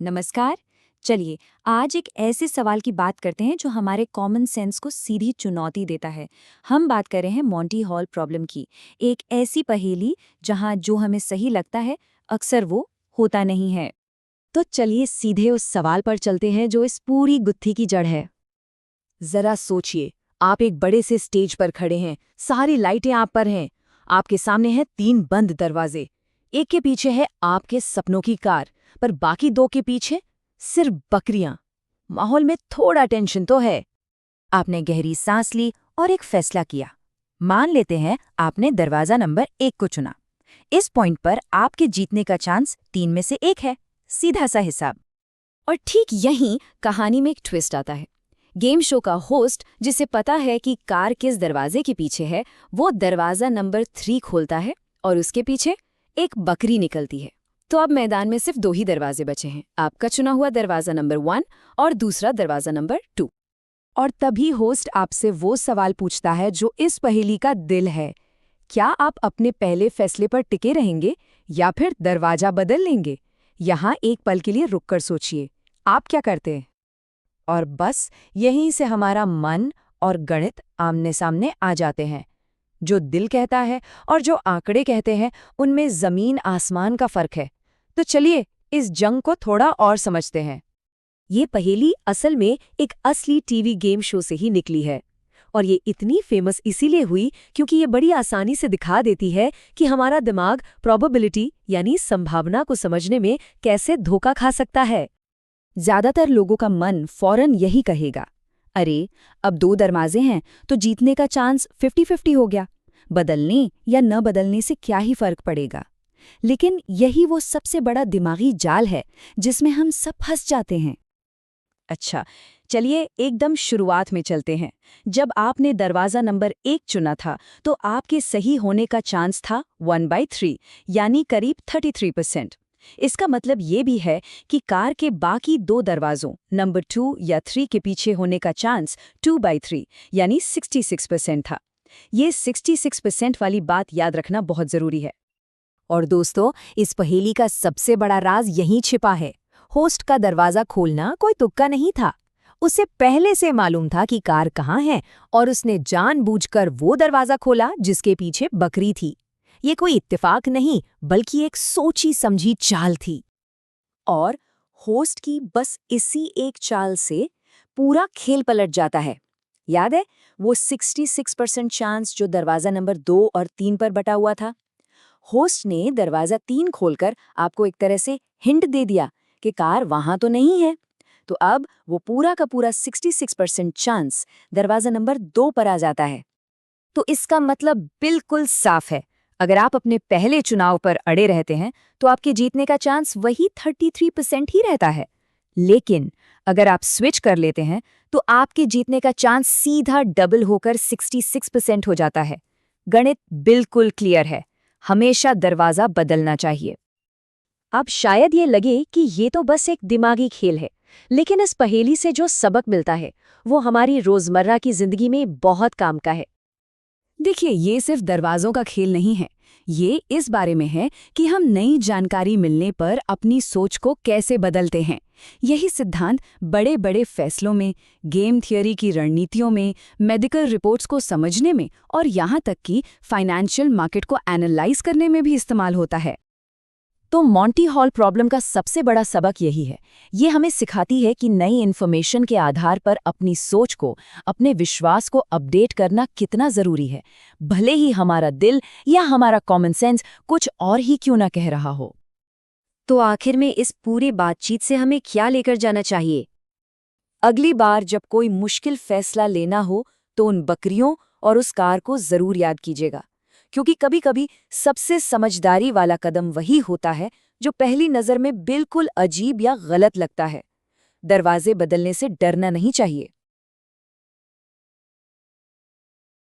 नमस्कार। चलिए, आज एक ऐसे सवाल की बात करते हैं जो हमारे कॉमन सेंस को सीधी चुनौती देता है। हम बात कर रहे हैं मॉन्टी हॉल प्रॉब्लम की। एक ऐसी पहेली जहां जो हमें सही लगता है अक्सर वो होता नहीं है। तो चलिए सीधे उस सवाल पर चलते हैं जो इस पूरी गुत्थी की जड़ है। जरा सोचिए, आप एक बड़े से स्टेज पर खड़े हैं, सारी लाइटें आप पर हैं, आपके सामने हैं 3 बंद दरवाजे। एक के पीछे है आपके सपनों की कार, पर बाकी 2 के पीछे सिर्फ बकरियां। माहौल में थोड़ा टेंशन तो है। आपने गहरी सांस ली और एक फैसला किया। मान लेते हैं आपने दरवाजा नंबर 1 को चुना। इस पॉइंट पर आपके जीतने का चांस 3 में से 1 है। सीधा सा हिसाब। और ठीक यहीं कहानी में एक ट्विस्ट आता है। गेम शो का होस्ट, जिसे पता है कि कार किस दरवाजे के पीछे है, वो दरवाजा नंबर 3 खोलता है और उसके पीछे एक बकरी निकलती है। तो अब मैदान में सिर्फ 2 ही दरवाजे बचे हैं, आपका चुना हुआ दरवाजा नंबर 1 और दूसरा दरवाजा नंबर 2। और तभी होस्ट आपसे वो सवाल पूछता है जो इस पहेली का दिल है। क्या आप अपने पहले फैसले पर टिके रहेंगे या फिर दरवाजा बदल लेंगे? यहाँ एक पल के लिए रुककर सोचिए, आप क्या करते हैं? और बस यहीं से हमारा मन और गणित आमने सामने आ जाते हैं। जो दिल कहता है और जो आंकड़े कहते हैं, उनमें जमीन आसमान का फर्क है। तो चलिए इस जंग को थोड़ा और समझते हैं। ये पहेली असल में एक असली टीवी गेम शो से ही निकली है, और ये इतनी फेमस इसीलिए हुई क्योंकि ये बड़ी आसानी से दिखा देती है कि हमारा दिमाग प्रोबेबिलिटी यानी संभावना को समझने में कैसे धोखा खा सकता है। ज्यादातर लोगों का मन फौरन यही कहेगा, अरे अब 2 दरवाजे हैं तो जीतने का चांस 50-50 हो गया, बदलने या न बदलने से क्या ही फर्क पड़ेगा। लेकिन यही वो सबसे बड़ा दिमागी जाल है जिसमें हम सब फंस जाते हैं। अच्छा, चलिए एकदम शुरुआत में चलते हैं। जब आपने दरवाजा नंबर 1 चुना था तो आपके सही होने का चांस था 1/3 यानी करीब 33%। इसका मतलब ये भी है कि कार के बाकी 2 दरवाजों नंबर 2 या 3 के पीछे होने का चांस 2/3 यानी 66% था। ये 66% वाली बात याद रखना बहुत जरूरी है। और दोस्तों, इस पहेली का सबसे बड़ा राज यहीं छिपा है। होस्ट का दरवाजा खोलना कोई तुक्का नहीं था। उसे पहले से मालूम था कि कार कहाँ है और उसने जानबूझकर वो दरवाजा खोला जिसके पीछे बकरी थी। ये कोई इत्तेफाक नहीं, बल्कि एक सोची समझी चाल थी। और होस्ट की बस इसी एक चाल से पूरा खेल पलट जाता है। याद है वो 66% चांस जो दरवाजा नंबर 2 और 3 पर बटा हुआ था? होस्ट ने दरवाजा 3 खोलकर आपको एक तरह से हिंट दे दिया कि कार वहां तो नहीं है। तो अब वो पूरा का पूरा 66% चांस दरवाजा नंबर 2 पर आ जाता है। तो इसका मतलब बिल्कुल साफ है, अगर आप अपने पहले चुनाव पर अड़े रहते हैं तो आपके जीतने का चांस वही 33% ही रहता है। लेकिन अगर आप स्विच कर लेते हैं तो आपके जीतने का चांस सीधा डबल होकर 66% हो जाता है। गणित बिल्कुल क्लियर है, हमेशा दरवाजा बदलना चाहिए। अब शायद ये लगे कि ये तो बस एक दिमागी खेल है, लेकिन इस पहेली से जो सबक मिलता है वो हमारी रोजमर्रा की जिंदगी में बहुत काम का है। देखिए, ये सिर्फ दरवाजों का खेल नहीं है। ये इस बारे में है कि हम नई जानकारी मिलने पर अपनी सोच को कैसे बदलते हैं। यही सिद्धांत बड़े बड़े फैसलों में, गेम थियोरी की रणनीतियों में, मेडिकल रिपोर्ट्स को समझने में और यहाँ तक कि फाइनेंशियल मार्केट को एनालाइज करने में भी इस्तेमाल होता है। तो मॉन्टी हॉल प्रॉब्लम का सबसे बड़ा सबक यही है। ये हमें सिखाती है कि नई इन्फॉर्मेशन के आधार पर अपनी सोच को, अपने विश्वास को अपडेट करना कितना जरूरी है, भले ही हमारा दिल या हमारा कॉमन सेंस कुछ और ही क्यों ना कह रहा हो। तो आखिर में इस पूरी बातचीत से हमें क्या लेकर जाना चाहिए? अगली बार जब कोई मुश्किल फैसला लेना हो तो उन बकरियों और उस कार को जरूर याद कीजिएगा, क्योंकि कभी-कभी सबसे समझदारी वाला कदम वही होता है जो पहली नज़र में बिल्कुल अजीब या गलत लगता है। दरवाजे बदलने से डरना नहीं चाहिए।